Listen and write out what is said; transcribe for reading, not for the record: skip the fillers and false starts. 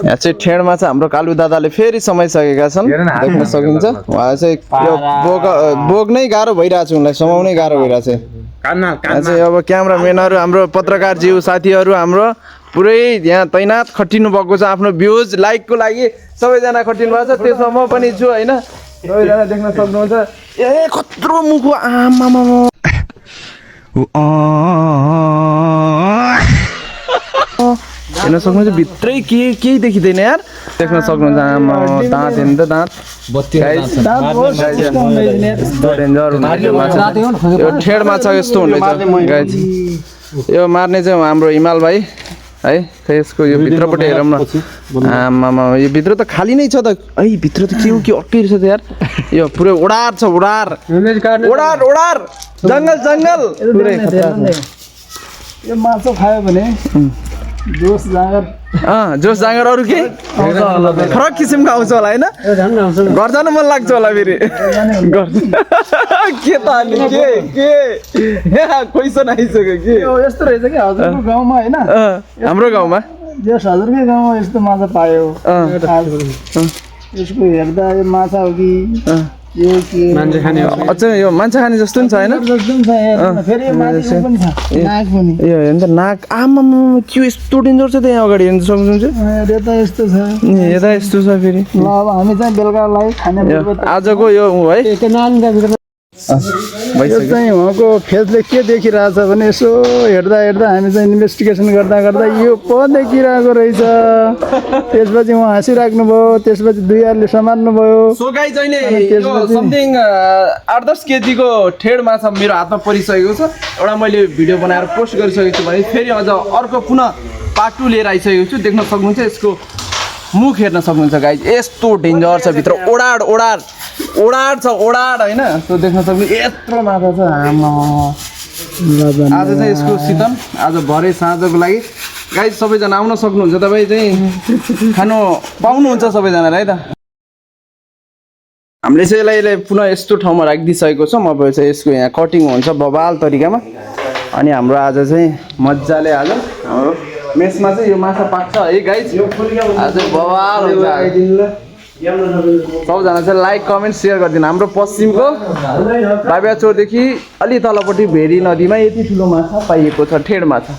यहाँ चाहिँ ठेडमा चाहिँ हाम्रो कालु दादाले फेरि समाइसकेका छन् देख्न सकिन्छ उहाँ चाहिँ यो बोक्नै गाह्रो भइरहेको छ उनलाई समाउनै गाह्रो भइरहेको छ यहाँ चाहिँ अब क्यामराम्यानहरू हाम्रो पत्रकारज्यू साथीहरू हाम्रो पुरै यहाँ तैनात खटिनु भएको छ आफ्नो भ्युज लाइकको लागि सबैजना खटिनु भएको छ त्यसमा म पनि छु होइन सबैजना देख्न सक्नुहुन्छ ए कत्रो मुखो आमामा हेर्न सक्नुहुन्छ भित्रै केही देखिँदैन यार देख्न सक्नुहुन्छ आमा दाँत हेर्नु त दाँत यो ठेड माछा यस्तो हुँदैछ गाइज यो मार्ने चाहिँ हाम्रो हिमाल भाइ है खै यसको यो भित्रपट्टि हेरौँ न आमामा यो भित्र त खाली नै छ त है भित्र त के अर्कै रहेछ त यार यो पुरै ओडार छ ओडार जङ्गल पुरै यो माछा खायो भने जोस जाँगर अरू के फरक किसिमको आउँछ होला होइन घर जानु मन लाग्छ होला फेरि के त अनि के क्वेसन आइसक्यो के यस्तो रहेछ कि हजुरको गाउँमा होइन हाम्रो गाउँमा जस हजुरकै गाउँमा यस्तो माछा पायो यसको हेर्दा यो माछा हो कि मान्छे खाने अच्छा यो मान्छे खाने जस्तो नि छ होइन यो हेर्नु त नाक आमामा के यस्तो डेन्जर छ त यहाँ अगाडि हेर्नु सक्नुहुन्छ यस्तो छ यता यस्तो छ फेरि ल अब हामी चाहिँ बेलुकालाई खाने आजको यो है यो चाहिँ उहाँको फेसले के देखिरहेछ भने यसो हेर्दा हामी चाहिँ इन्भेस्टिगेसन गर्दा यो पो देखिरहेको रहेछ त्यसपछि उहाँ हाँसिराख्नु भयो त्यसपछि दुईहरूले समात्नु भयो सो गाइज अहिले समथिङ 8-10 केजीको ठेड माछा मेरो हातमा परिसकेको छ एउटा मैले भिडियो बनाएर पोस्ट गरिसकेको छु भने फेरि अझ अर्को पुनः पार्ट 2 लिएर आइसकेको छु देख्न सक्नुहुन्छ यसको मुख हेर्न सक्नुहुन्छ गाइज यस्तो डेन्जर छ भित्र ओडाड छ होइन सो देख्न सक्नु यत्रो माछा छ आमा आज चाहिँ यसको शीतल आज भरे साँझको लागि गाइज सबैजना आउन सक्नुहुन्छ तपाईँ चाहिँ खानु पाउनुहुन्छ सबैजनाले है त हामीले चाहिँ यसलाई पुनः यस्तो ठाउँमा राखिदिइसकेको छौँ अब चाहिँ यसको यहाँ कटिङ हुन्छ बबाल तरिकामा अनि हाम्रो आज चाहिँ मजाले आज हाम्रो मेसमा चाहिँ यो माछा पाक्छ है गाइज आज बबाल हुन्छ सबजना चाहिँ लाइक कमेन्ट सेयर गरिदिनु हाम्रो पश्चिमको बाबियाचोरदेखि अलि तलपट्टि भेरी नदीमा यति ठुलो माछा पाइएको छ ठेड माछा